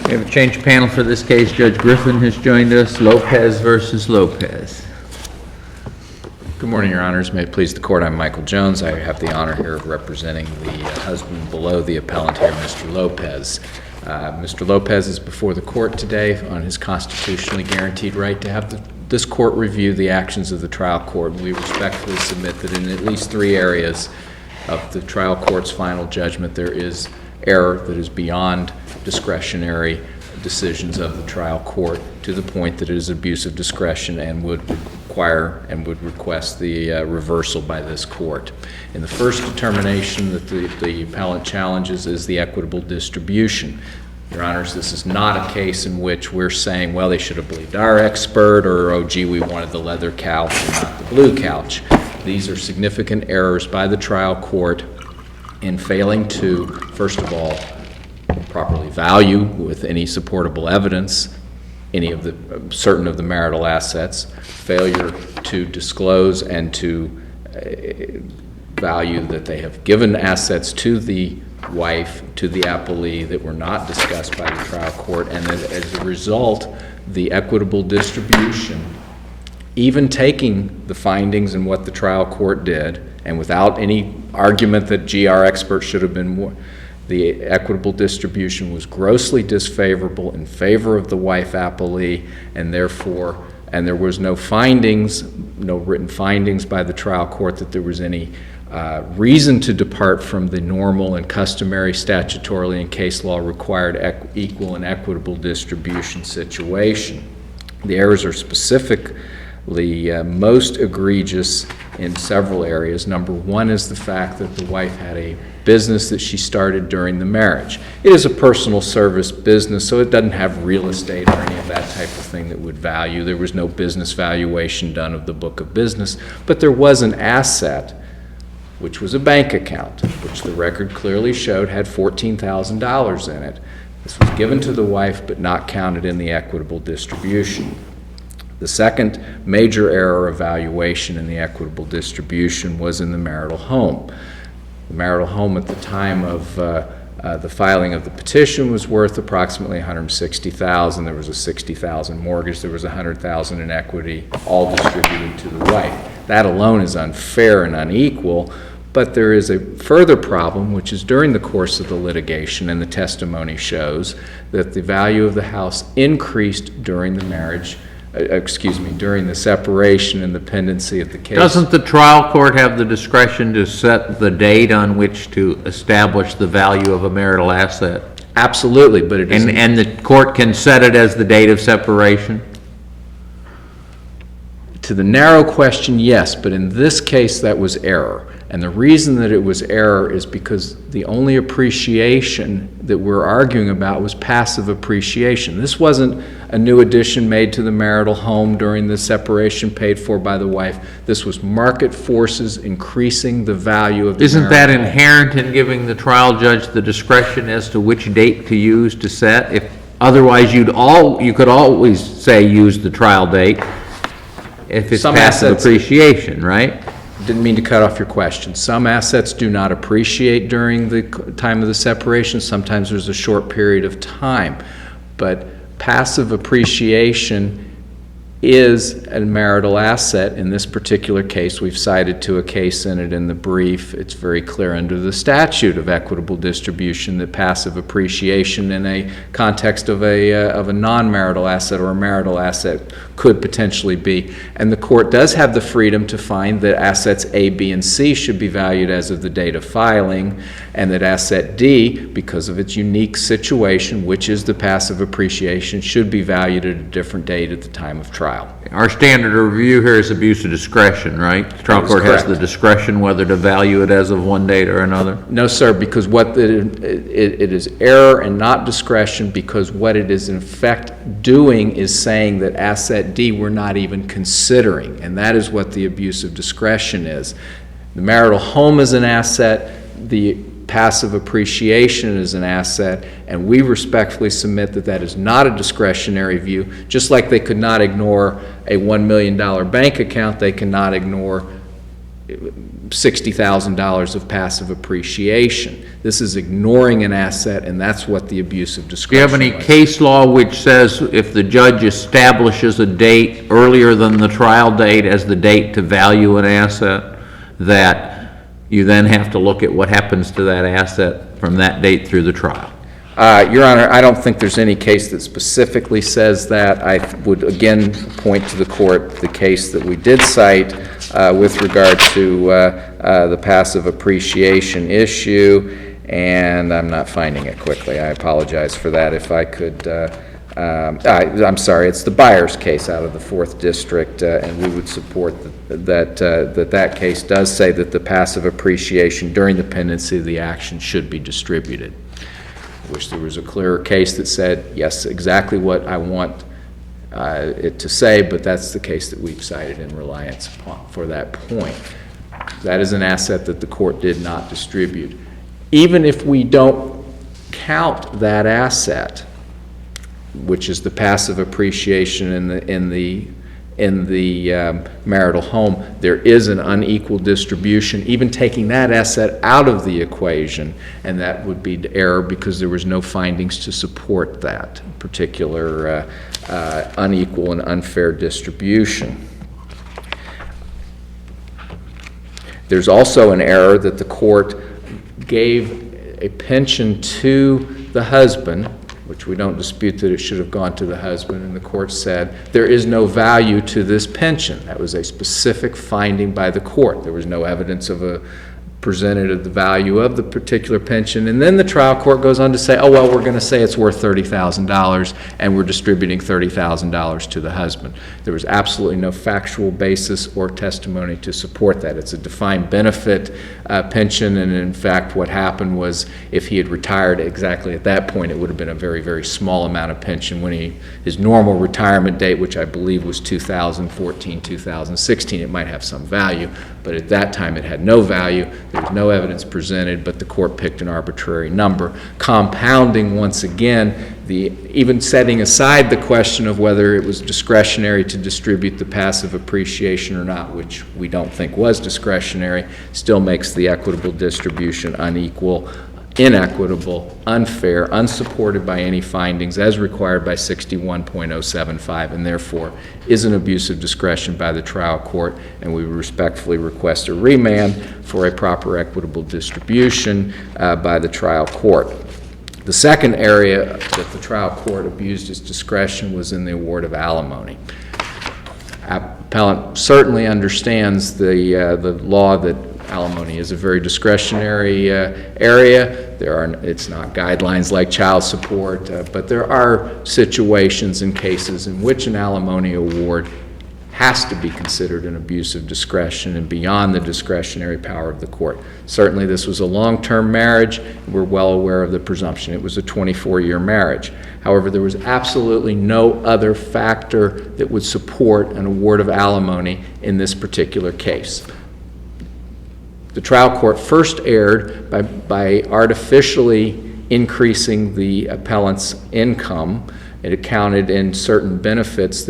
We have a change panel for this case. Judge Griffin has joined us. Lopez versus Lopez. Good morning, Your Honors. May it please the Court, I'm Michael Jones. I have the honor here of representing the husband below the appellant here, Mr. Lopez. Mr. Lopez is before the Court today on his constitutionally guaranteed right to have this Court review the actions of the trial court. We respectfully submit that in at least 3 areas of the trial court's final judgment there is error that is beyond discretionary decisions of the trial court to the point that it is abuse of discretion and would require and would request the reversal by this court. In the first determination that the appellant challenges is the equitable distribution. Your Honors, this is not a case in which we're saying, well, they should have believed our expert, or, oh, gee, we wanted the leather couch and not the blue couch. These are significant errors by the trial court in failing to, first of all, properly value with any supportable evidence any of the certain of the marital assets, failure to disclose and to value that they have given assets to the wife, to the appellee that were not discussed by the trial court, and as a result, the equitable distribution, even taking the findings and what the trial court did, and without any argument that, gee, our expert should have been more, the equitable distribution was grossly disfavorable in favor of the wife appellee, and therefore, and there was no findings, no written findings by the trial court that there was any reason to depart from the normal and customary statutorily and case law required equal and equitable distribution situation. The errors are specifically most egregious in several areas. Number one is the fact that the wife had a business that she started during the marriage. It is a personal service business, so it doesn't have real estate or any of that type of thing that would value. There was no business valuation done of the book of business, but there was an asset, which was a bank account, which the record clearly showed had $14,000 in it. This was given to the wife but not counted in the equitable distribution. The second major error of valuation in the equitable distribution was in the marital home. The marital home at the time of the filing of the petition was worth approximately $160,000. There was a $60,000 mortgage. There was $100,000 in equity, all distributed to the wife. That alone is unfair and unequal, but there is a further problem, which is during the course of the litigation, and the testimony shows that the value of the house increased during the marriage, during the separation and the pendency of the case. Doesn't the trial court have the discretion to set the date on which to establish the value of a marital asset? Absolutely, but it isn't. And the court can set it as the date of separation? To the narrow question, yes, but in this case that was error. And the reason that it was error is because the only appreciation that we're arguing about was passive appreciation. This wasn't a new addition made to the marital home during the separation paid for by the wife. This was market forces increasing the value of the Isn't marital that home. inherent in giving the trial judge the discretion as to which date to use to set? If otherwise you could always say use the trial date if it's Some passive assets, appreciation, right? Didn't mean to cut off your question. Some assets do not appreciate during the time of the separation. Sometimes there's a short period of time. But passive appreciation is a marital asset. In this particular case, we've cited to a case in it in the brief. It's very clear under the statute of equitable distribution that passive appreciation in a context of a non-marital asset or a marital asset could potentially be. And the court does have the freedom to find that assets A, B, and C should be valued as of the date of filing, and that asset D, because of its unique situation, which is the passive appreciation, should be valued at a different date at the time of trial. Our standard of review here is abuse of discretion, right? The trial court has the discretion whether to value it as of one date or another? No, sir, because it is error and not discretion, because what it is in fact doing is saying that asset D we're not even considering, and that is what the abuse of discretion is. The marital home is an asset, the passive appreciation is an asset, and we respectfully submit that that is not a discretionary view. Just like they could not ignore a $1 million bank account, they cannot ignore $60,000 of passive appreciation. This is ignoring an asset, and that's what the abuse of Do you discretion have any was. case law which says if the judge establishes a date earlier than the trial date as the date to value an asset, that you then have to look at what happens to that asset from that date through the trial? Your Honor, I don't think there's any case that specifically says that. I would again point to the court the case that we did cite with regard to the passive appreciation issue, and I'm not finding it quickly. I apologize for that. If I could, I'm sorry, it's the Byers case out of the 4th District, and we would support that case does say that the passive appreciation during the pendency of the action should be distributed. I wish there was a clearer case that said, yes, exactly what I want it to say, but that's the case that we've cited in reliance upon for that point. That is an asset that the court did not distribute. Even if we don't count that asset, which is the passive appreciation in the marital home, there is an unequal distribution, even taking that asset out of the equation, and that would be error because there was no findings to support that particular unequal and unfair distribution. There's also an error that the court gave a pension to the husband, which we don't dispute that it should have gone to the husband, and the court said there is no value to this pension. That was a specific finding by the court. There was no evidence presented of the value of the particular pension, and then the trial court goes on to say, oh, well, we're going to say it's worth $30,000, and we're distributing $30,000 to the husband. There was absolutely no factual basis or testimony to support that. It's a defined benefit pension, and in fact what happened was if he had retired exactly at that point, it would have been a very, very small amount of pension. When his normal retirement date, which I believe was 2014, 2016, it might have some value, but at that time it had no value. There was no evidence presented, but the court picked an arbitrary number, compounding once again even setting aside the question of whether it was discretionary to distribute the passive appreciation or not, which we don't think was discretionary, still makes the equitable distribution unequal, inequitable, unfair, unsupported by any findings as required by 61.075, and therefore is an abuse of discretion by the trial court, and we respectfully request a remand for a proper equitable distribution by the trial court. The second area that the trial court abused its discretion was in the award of alimony. Appellant certainly understands the law that alimony is a very discretionary area. It's not guidelines like child support, but there are situations and cases in which an alimony award has to be considered an abuse of discretion and beyond the discretionary power of the court. Certainly this was a long-term marriage. We're well aware of the presumption. It was a 24-year marriage. However, there was absolutely no other factor that would support an award of alimony in this particular case. The trial court first erred by artificially increasing the appellant's income. It accounted in certain benefits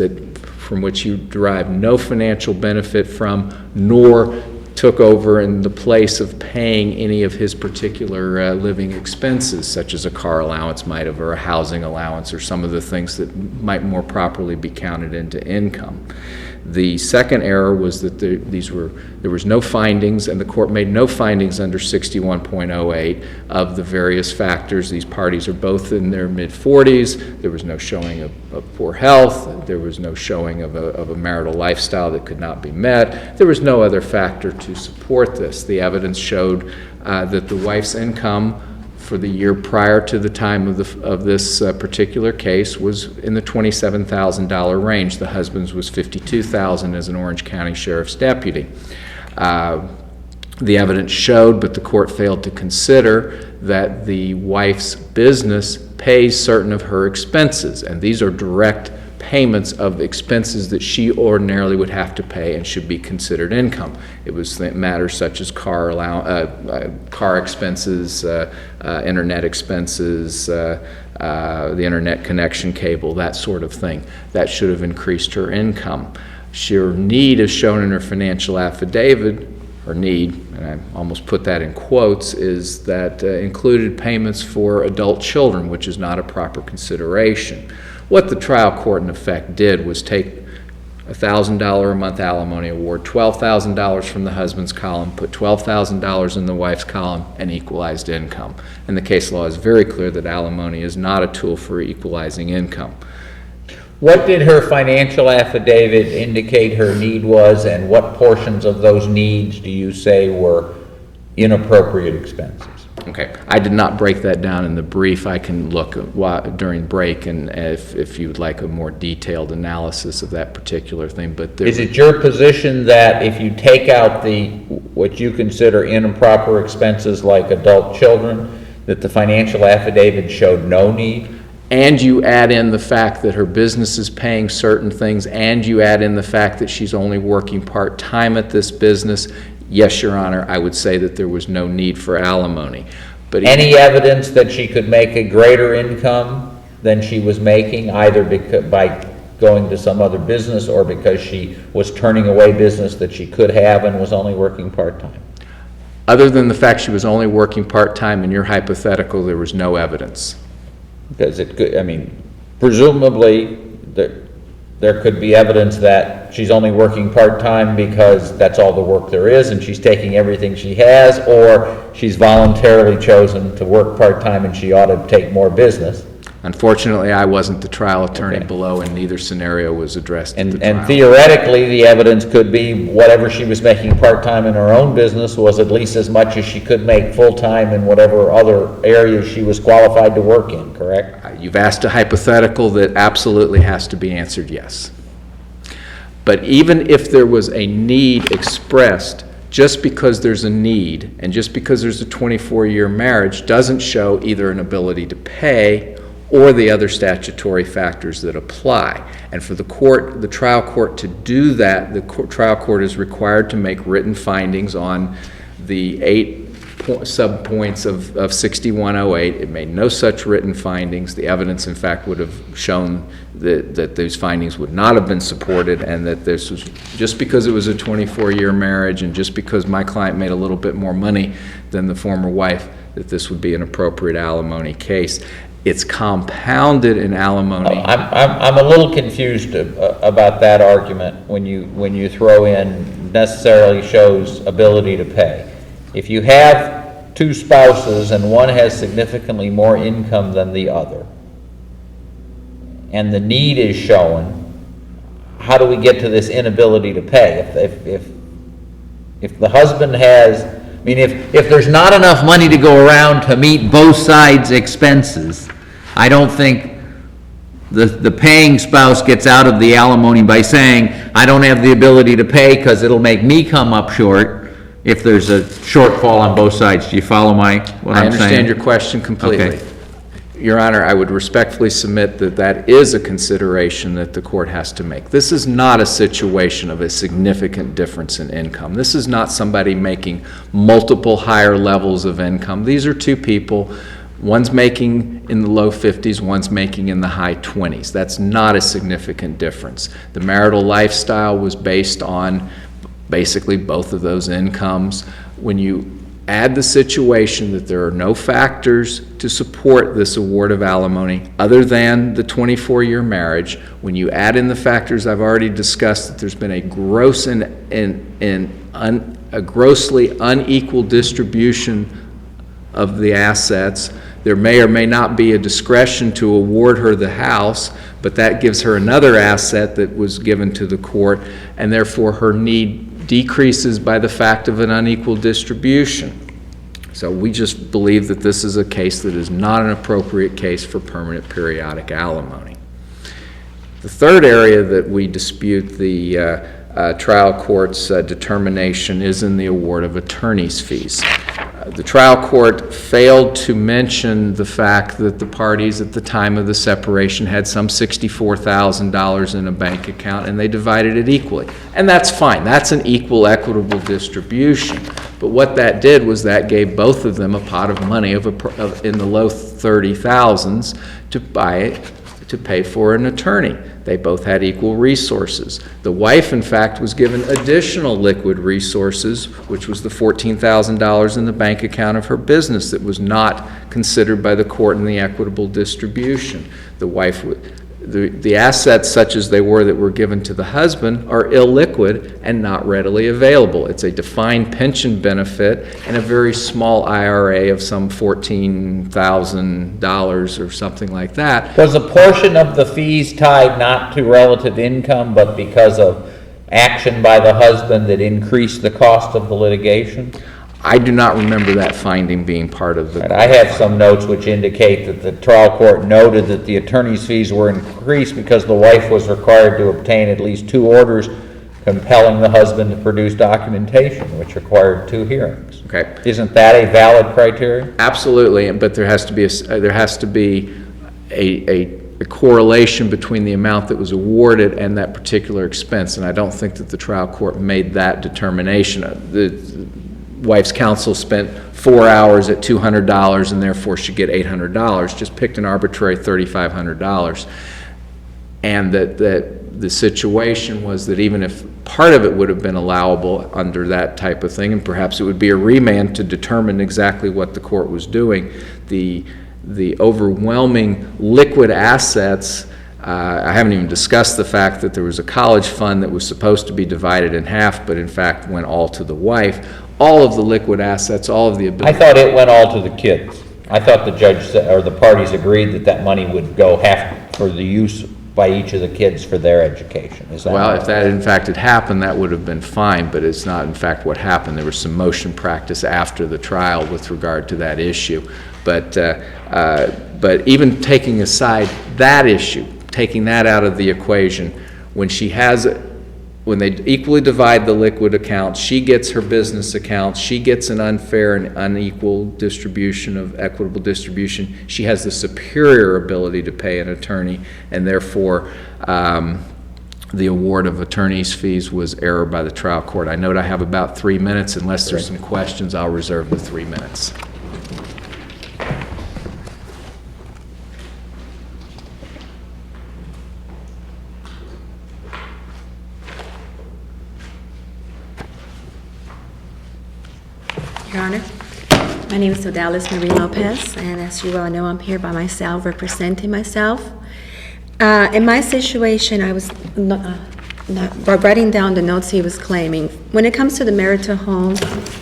from which you derive no financial benefit from, nor took over in the place of paying any of his particular living expenses, such as a car allowance might have, or a housing allowance, or some of the things that might more properly be counted into income. The second error was that there was no findings, and the court made no findings under 61.08 of the various factors. These parties are both in their mid-40s. There was no showing of poor health. There was no showing of a marital lifestyle that could not be met. There was no other factor to support this. The evidence showed that the wife's income for the year prior to the time of this particular case was in the $27,000 range. The husband's was $52,000 as an Orange County Sheriff's deputy. The evidence showed, but the court failed to consider, that the wife's business pays certain of her expenses, and these are direct payments of expenses that she ordinarily would have to pay and should be considered income. It was matters such as car expenses, internet expenses, the internet connection cable, that sort of thing. That should have increased her income. Her need, as shown in her financial affidavit, or need, and I almost put that in quotes, is that included payments for adult children, which is not a proper consideration. What the trial court in effect did was take $1,000 a month alimony award, $12,000 from the husband's column, put $12,000 in the wife's column, and equalized income. And the case law is very clear that alimony is not a tool for equalizing income. What did her financial affidavit indicate her need was, and what portions of those needs do you say were inappropriate expenses? Okay, I did not break that down in the brief. I can look during break, and if you would like a more detailed analysis of that particular thing. But is it your position that if you take out what you consider improper expenses like adult children, that the financial affidavit showed no need? And you add in the fact that her business is paying certain things, and you add in the fact that she's only working part-time at this business, yes, Your Honor, I would say that there was no need for alimony. But any evidence that she could make a greater income than she was making, either by going to some other business or because she was turning away business that she could have and was only working part-time? Other than the fact she was only working part-time, in your hypothetical, there was no evidence. Because it could, I mean, presumably there could be evidence that she's only working part-time because that's all the work there is and she's taking everything she has, or she's voluntarily chosen to work part-time and she ought to take more business. Unfortunately, I wasn't the trial attorney below, and neither scenario was addressed at the trial. And theoretically, the evidence could be whatever she was making part-time in her own business was at least as much as she could make full-time in whatever other areas she was qualified to work in, correct? You've asked a hypothetical that absolutely has to be answered yes. But even if there was a need expressed, just because there's a need and just because there's a 24-year marriage doesn't show either an ability to pay or the other statutory factors that apply. And for the trial court to do that, the trial court is required to make written findings on the 8 sub-points of 6108. It made no such written findings. The evidence, in fact, would have shown that those findings would not have been supported, and that this was, just because it was a 24-year marriage and just because my client made a little bit more money than the former wife, that this would be an appropriate alimony case. It's compounded in alimony. I'm a little confused about that argument when you throw in necessarily shows ability to pay. If you have two spouses and one has significantly more income than the other, and the need is shown, how do we get to this inability to pay? If the husband has, I mean, if there's not enough money to go around to meet both sides' expenses, I don't think the paying spouse gets out of the alimony by saying, I don't have the ability to pay because it'll make me come up short if there's a shortfall on both sides. Do you follow what I'm saying? I understand your question completely. Okay. Your Honor, I would respectfully submit that that is a consideration that the court has to make. This is not a situation of a significant difference in income. This is not somebody making multiple higher levels of income. These are two people. One's making in the low 50s, one's making in the high 20s. That's not a significant difference. The marital lifestyle was based on basically both of those incomes. When you add the situation that there are no factors to support this award of alimony other than the 24-year marriage, when you add in the factors I've already discussed, that there's been a grossly unequal distribution of the assets. There may or may not be a discretion to award her the house, but that gives her another asset that was given to the court, and therefore her need decreases by the fact of an unequal distribution. So we just believe that this is a case that is not an appropriate case for permanent periodic alimony. The third area that we dispute the trial court's determination is in the award of attorney's fees. The trial court failed to mention the fact that the parties at the time of the separation had some $64,000 in a bank account, and they divided it equally. And that's fine. That's an equal, equitable distribution. But what that did was that gave both of them a pot of money in the low 30,000s to buy to pay for an attorney. They both had equal resources. The wife, in fact, was given additional liquid resources, which was the $14,000 in the bank account of her business that was not considered by the court in the equitable distribution. The wife the assets such as they were that were given to the husband are illiquid and not readily available. It's a defined pension benefit and a very small IRA of some $14,000 or something like that. Was a portion of the fees tied not to relative income, but because of action by the husband that increased the cost of the litigation? I do not remember that finding being part of the... And I have some notes which indicate that the trial court noted that the attorney's fees were increased because the wife was required to obtain at least 2 orders compelling the husband to produce documentation, which required 2 hearings. Okay. Isn't that a valid criteria? Absolutely, but there has to be a correlation between the amount that was awarded and that particular expense, and I don't think that the trial court made that determination. The wife's counsel spent 4 hours at $200 and therefore should get $800, just picked an arbitrary $3,500. And that the situation was that even if part of it would have been allowable under that type of thing, and perhaps it would be a remand to determine exactly what the court was doing, the overwhelming liquid assets, I haven't even discussed the fact that there was a college fund that was supposed to be divided in half, but in fact went all to the wife. All of the liquid assets, all of the ability. I thought it went all to the kids. I thought the judge said, or the parties agreed that that money would go half for the use by each of the kids for their education. Is that Well, right? if that in fact had happened, that would have been fine, but it's not in fact what happened. There was some motion practice after the trial with regard to that issue. But even taking aside that issue, taking that out of the equation, when they equally divide the liquid accounts, she gets her business accounts, she gets an unfair and unequal distribution of equitable distribution, she has the superior ability to pay an attorney, and therefore the award of attorney's fees was error by the trial court. I note I have about 3 minutes. Unless there's some questions, I'll reserve the 3 minutes. Your Honor, my name is ODALYS Marie Lopez, and as you all know, I'm here by myself, representing myself. In my situation, I was writing down the notes he was claiming. When it comes to the marital home,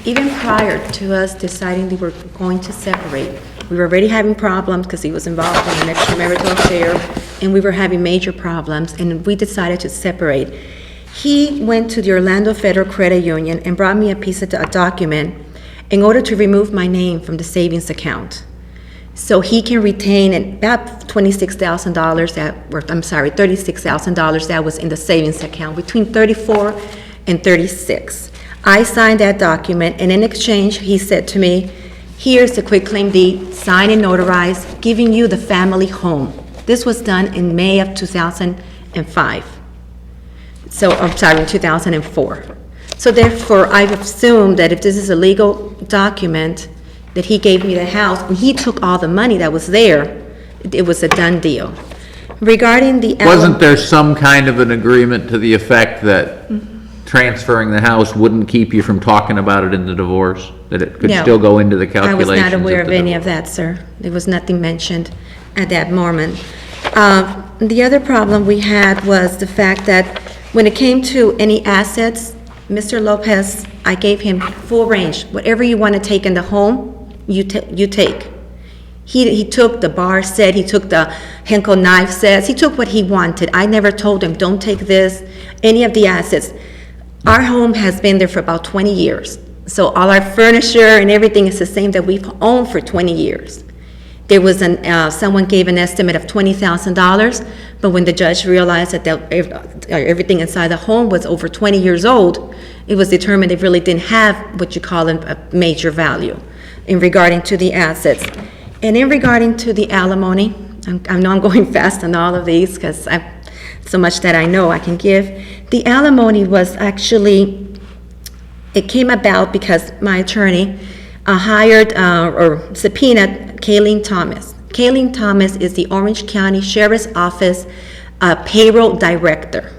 even prior to us deciding we were going to separate, we were already having problems because he was involved in an extramarital affair, and we were having major problems, and we decided to separate. He went to the Orlando Federal Credit Union and brought me a piece of a document in order to remove my name from the savings account. So he can retain about $36,000 that was in the savings account, between $34,000 and $36,000. I signed that document, and in exchange, he said to me, here's the quitclaim deed, sign and notarize, giving you the family home. This was done in May of 2005. So, I'm sorry, in 2004. So therefore, I've assumed that if this is a legal document, that he gave me the house, and he took all the money that was there, it was a done deal. Regarding the... Wasn't there some kind of an agreement to the effect that transferring the house wouldn't keep you from talking about it in the divorce? That it could No. still go into the calculations? I was not aware of the any of that, sir. There was nothing mentioned at that moment. The other problem we had was the fact that when it came to any assets, Mr. Lopez, I gave him full range. Whatever you want to take in the home, you take. He took the bar set, he took the Henkel knife sets, he took what he wanted. I never told him, don't take this, any of the assets. Our home has been there for about 20 years. So all our furniture and everything is the same that we've owned for 20 years. There was someone gave an estimate of $20,000, but when the judge realized that everything inside the home was over 20 years old, it was determined it really didn't have what you call a major value in regarding to the assets. And in regarding to the alimony, I know I'm going fast on all of these because I've so much that I know I can give. The alimony was actually, it came about because my attorney hired or subpoenaed Kayleen Thomas. Kayleen Thomas is the Orange County Sheriff's Office payroll director.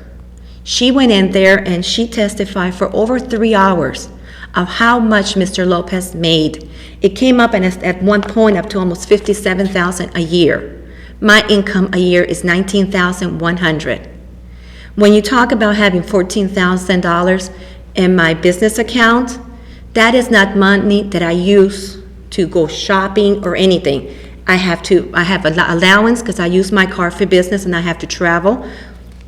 She went in there and she testified for over 3 hours of how much Mr. Lopez made. It came up and at one point up to almost $57,000 a year. My income a year is $19,100. When you talk about having $14,000 in my business account, that is not money that I use to go shopping or anything. I have an allowance because I use my car for business and I have to travel.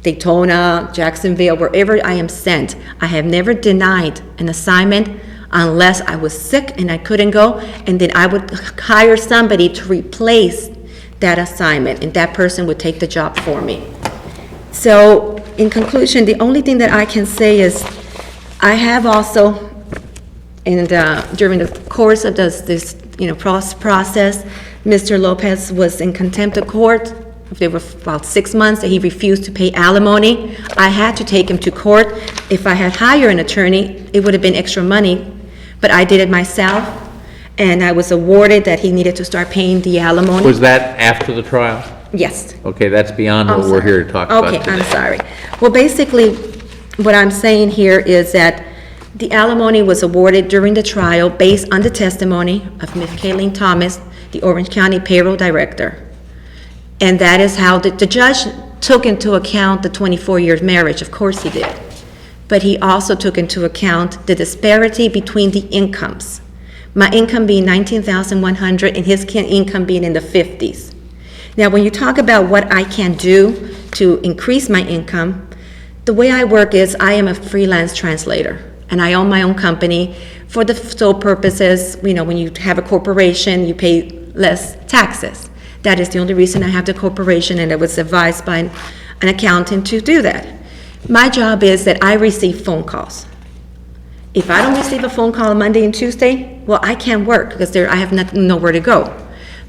Daytona, Jacksonville, wherever I am sent. I have never denied an assignment unless I was sick and I couldn't go, and then I would hire somebody to replace that assignment, and that person would take the job for me. So, in conclusion, the only thing that I can say is I have also, during the course of this process, Mr. Lopez was in contempt of court. There were about 6 months that he refused to pay alimony. I had to take him to court. If I had hired an attorney, it would have been extra money, but I did it myself, and I was awarded that he needed to start paying the alimony. Was that after the trial? Yes. Okay, that's beyond I'm what we're sorry. here to talk about Okay, today. I'm sorry. Well, basically, what I'm saying here is that the alimony was awarded during the trial based on the testimony of Ms. Kayleen Thomas, the Orange County Payroll Director. And that is how the judge took into account the 24 years marriage, of course he did. But he also took into account the disparity between the incomes. My income being $19,100 and his income being in the 50s. Now, when you talk about what I can do to increase my income, the way I work is I am a freelance translator, and I own my own company for the sole purposes, when you have a corporation, you pay less taxes. That is the only reason I have the corporation, and I was advised by an accountant to do that. My job is that I receive phone calls. If I don't receive a phone call on Monday and Tuesday, well, I can't work because I have nowhere to go.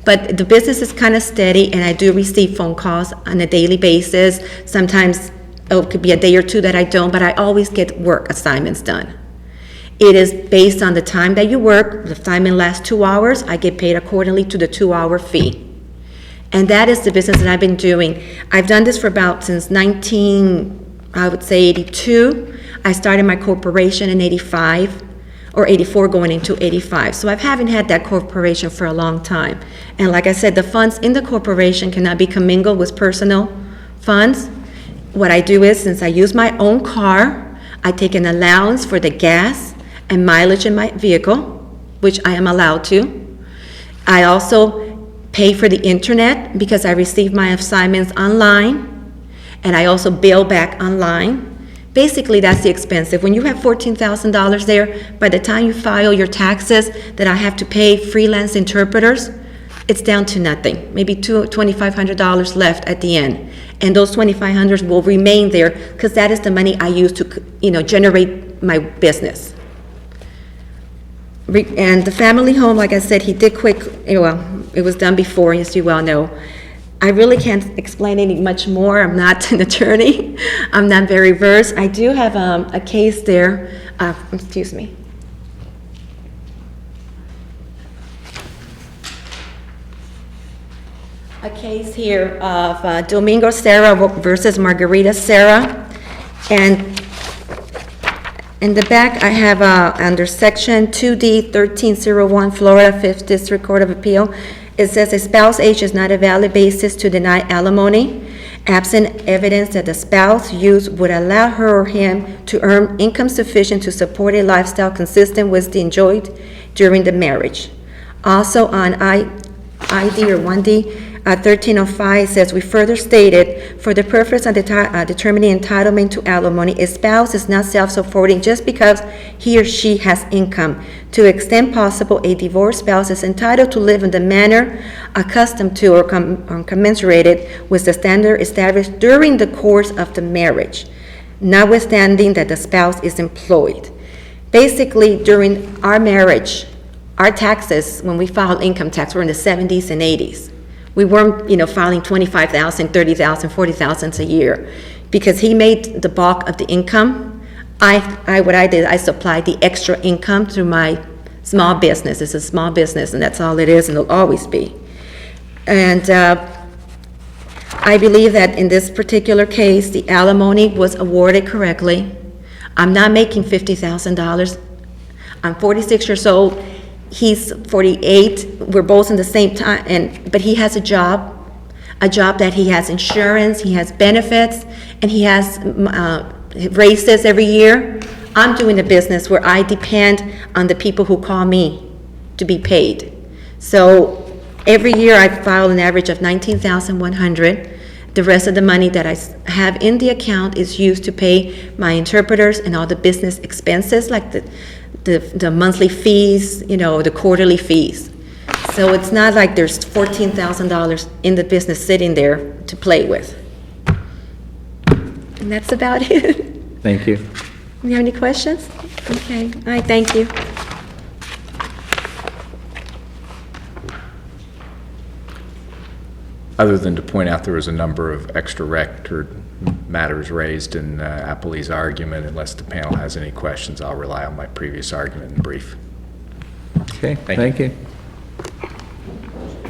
But the business is kind of steady, and I do receive phone calls on a daily basis. Sometimes it could be a day or two that I don't, but I always get work assignments done. It is based on the time that you work. The assignment lasts 2 hours, I get paid accordingly to the 2-hour fee. And that is the business that I've been doing. I've done this for since 82. I started my corporation in 85, or 84 going into 85. So I haven't had that corporation for a long time. And like I said, the funds in the corporation cannot be commingled with personal funds. What I do is, since I use my own car, I take an allowance for the gas and mileage in my vehicle, which I am allowed to. I also pay for the internet because I receive my assignments online, and I also bill back online. Basically, that's the expensive. When you have $14,000 there, by the time you file your taxes that I have to pay freelance interpreters, it's down to nothing, maybe $2,500 left at the end. And those $2,500 will remain there because that is the money I use to, generate my business. And the family home, like I said, he did quick, it was done before, as you well know. I really can't explain any much more. I'm not an attorney. I'm not very versed. I do have a case there, excuse me. A case here of Domingo Serra versus Margarita Serra. And in the back, I have under section 2D 1301, Florida 5th District Court of Appeal. It says a spouse age is not a valid basis to deny alimony, absent evidence that the spouse use would allow her or him to earn income sufficient to support a lifestyle consistent with the enjoyed during the marriage. Also on ID or 1D, 1305 says, we further stated, for the purpose of determining entitlement to alimony, a spouse is not self-supporting just because he or she has income. To the extent possible, a divorced spouse is entitled to live in the manner accustomed to or commensurated with the standard established during the course of the marriage, notwithstanding that the spouse is employed. Basically, during our marriage, our taxes, when we filed income tax, were in the 70s and 80s. We weren't, filing $25,000, $30,000, $40,000 a year, because he made the bulk of the income. What I did, I supplied the extra income through my small business. It's a small business, and that's all it is, and it'll always be. And I believe that in this particular case, the alimony was awarded correctly. I'm not making $50,000. I'm 46 years old. He's 48. We're both in the same time, but he has a job that he has insurance, he has benefits, and he has raises every year. I'm doing a business where I depend on the people who call me to be paid. So every year I file an average of $19,100. The rest of the money that I have in the account is used to pay my interpreters and all the business expenses, like the monthly fees, the quarterly fees. So it's not like there's $14,000 in the business sitting there to play with. And that's about it. Thank you. You have any questions? Okay, all right, thank you. Other than to point out there was a number of extra record matters raised in Appley's argument, unless the panel has any questions, I'll rely on my previous argument and brief. Okay, thank you.